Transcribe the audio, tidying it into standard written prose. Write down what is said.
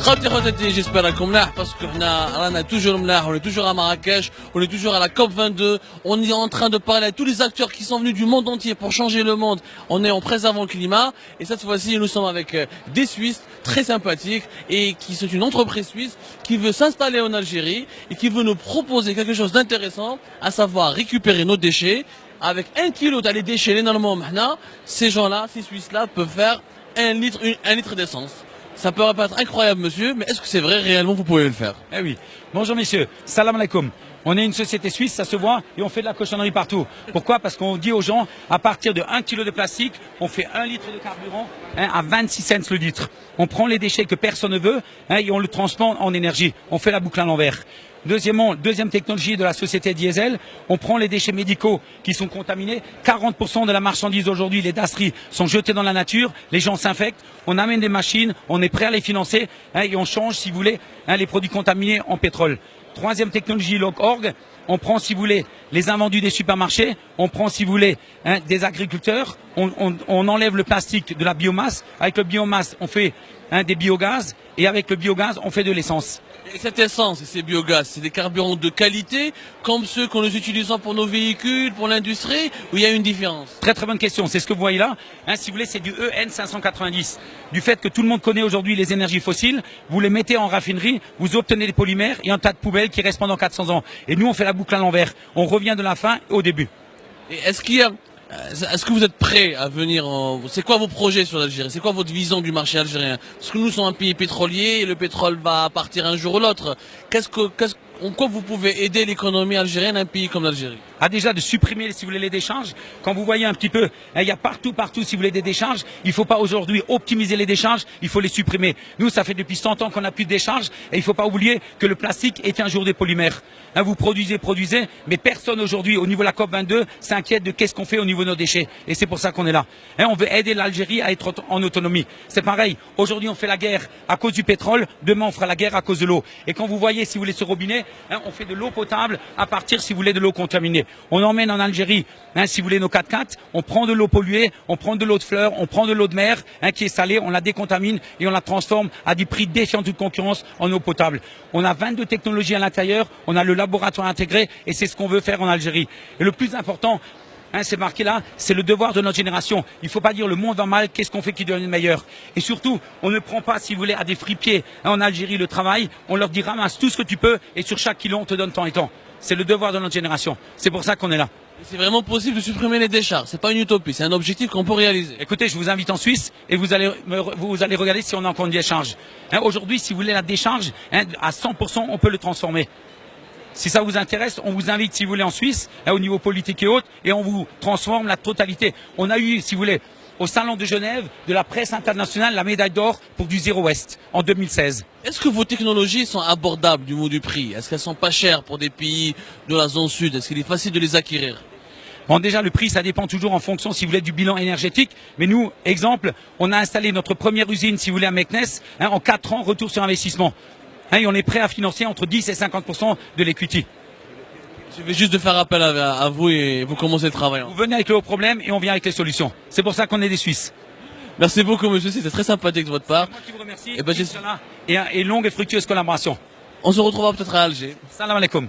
خاوتي خواتاتي j'espère راكم ملاح باسكو حنا رانا toujours ملاح, on est toujours à Marrakech, on est toujours à la COP 22, on est en train de parler à tous les acteurs qui sont venus du monde entier pour changer le monde. On est en préservant le climat et cette fois-ci nous sommes avec des Suisses très sympathiques et qui c'est une entreprise suisse qui veut s'installer en Algérie et qui veut nous proposer quelque chose d'intéressant, à savoir récupérer nos déchets. Avec 1 kilo les déchets, énormément maintenant, ces gens-là, ces Suisses-là peuvent faire 1 litre d'essence. Ça peut paraître incroyable, monsieur, mais est-ce que c'est vrai, réellement, vous pouvez le faire? Eh oui. Bonjour, messieurs. Salam alaikum. On est une société suisse, ça se voit, et on fait de la cochonnerie partout. Pourquoi? Parce qu'on dit aux gens, à partir de 1 kilo de plastique, on fait 1 litre de carburant à 26 cents le litre. On prend les déchets que personne ne veut et on le transforme en énergie. On fait la boucle à l'envers. Deuxième technologie de la société Diesel, on prend les déchets médicaux qui sont contaminés. 40% de la marchandise aujourd'hui, les dasseries, sont jetées dans la nature. Les gens s'infectent. On amène des machines, on est prêt à les financer et on change, si vous voulez, les produits contaminés en pétrole. Troisième technologie, Log-Org. On prend, si vous voulez, les invendus des supermarchés. On prend, si vous voulez, des agriculteurs. On enlève le plastique de la biomasse. Avec le biomasse, on fait des biogaz. Et avec le biogaz, on fait de l'essence. Et cette essence et ces biogaz, c'est des carburants de qualité, comme ceux que nous utilisons pour nos véhicules, pour l'industrie, ou il y a une différence? Très très bonne question, c'est ce que vous voyez là. Si vous voulez, c'est du EN 590. Du fait que tout le monde connaît aujourd'hui les énergies fossiles, vous les mettez en raffinerie, vous obtenez des polymères et un tas de poubelles qui restent pendant 400 ans. Et nous, on fait la boucle à l'envers. On revient de la fin au début. Et est-ce que vous êtes prêt à venir C'est quoi vos projets sur l'Algérie? C'est quoi votre vision du marché algérien? Parce que nous sommes un pays pétrolier et le pétrole va partir un jour ou l'autre. En quoi vous pouvez aider l'économie algérienne d'un pays comme l'Algérie? Déjà de supprimer, si vous voulez, les décharges. Quand vous voyez un petit peu, il y a partout, si vous voulez, des décharges. Il ne faut pas aujourd'hui optimiser les décharges, il faut les supprimer. Nous, ça fait depuis 100 ans qu'on n'a plus de décharges et il ne faut pas oublier que le plastique est un jour des polymères. Vous produisez, mais personne aujourd'hui, au niveau de la COP 22, s'inquiète de qu'est-ce qu'on fait au niveau de nos déchets. Et c'est pour ça qu'on est là. On veut aider l'Algérie à être en autonomie. C'est pareil. Aujourd'hui, on fait la guerre à cause du pétrole. Demain, on fera la guerre à cause de l'eau. Et quand vous voyez, si vous voulez, ce robinet, on fait de l'eau potable à partir, si vous voulez, de l'eau contaminée. On emmène en Algérie, si vous voulez, nos 4x4, on prend de l'eau polluée, on prend de l'eau de fleurs, on prend de l'eau de mer, qui est salée, on la décontamine et on la transforme à des prix défiant toute concurrence en eau potable. On a 22 technologies à l'intérieur, on a le laboratoire intégré et c'est ce qu'on veut faire en Algérie. Et le plus important, c'est marqué là, c'est le devoir de notre génération. Il ne faut pas dire le monde va mal, qu'est-ce qu'on fait qui devient meilleur. Et surtout, on ne prend pas, si vous voulez, à des fripiers en Algérie le travail. On leur dit ramasse tout ce que tu peux et sur chaque kilo, on te donne tant et tant. C'est le devoir de notre génération. C'est pour ça qu'on est là. C'est vraiment possible de supprimer les décharges. C'est pas une utopie, c'est un objectif qu'on peut réaliser. Écoutez, je vous invite en Suisse et vous allez regarder si on a encore une décharge. Aujourd'hui, si vous voulez la décharge, à 100%, on peut le transformer. Si ça vous intéresse, on vous invite, si vous voulez, en Suisse, au niveau politique et autres, et on vous transforme la totalité. On a eu, si vous voulez, au Salon de Genève, de la presse internationale, la médaille d'or pour du Zero Waste en 2016. Est-ce que vos technologies sont abordables du niveau du prix? Est-ce qu'elles sont pas chères pour des pays de la zone sud? Est-ce qu'il est facile de les acquérir? Bon, déjà, le prix, ça dépend toujours en fonction, si vous voulez, du bilan énergétique. Mais nous, exemple, on a installé notre première usine, si vous voulez, à Meknès, en 4 ans, retour sur investissement. Et on est prêt à financer entre 10 et 50% de l'equity. Il suffit juste de faire appel à vous et vous commencez le travail. Vous venez avec le haut problème et on vient avec les solutions. C'est pour ça qu'on est des Suisses. Merci beaucoup, monsieur. C'était très sympathique de votre part. C'est moi qui vous remercie. Et longue et fructueuse collaboration. On se retrouvera peut-être à Alger. Salam alaikum.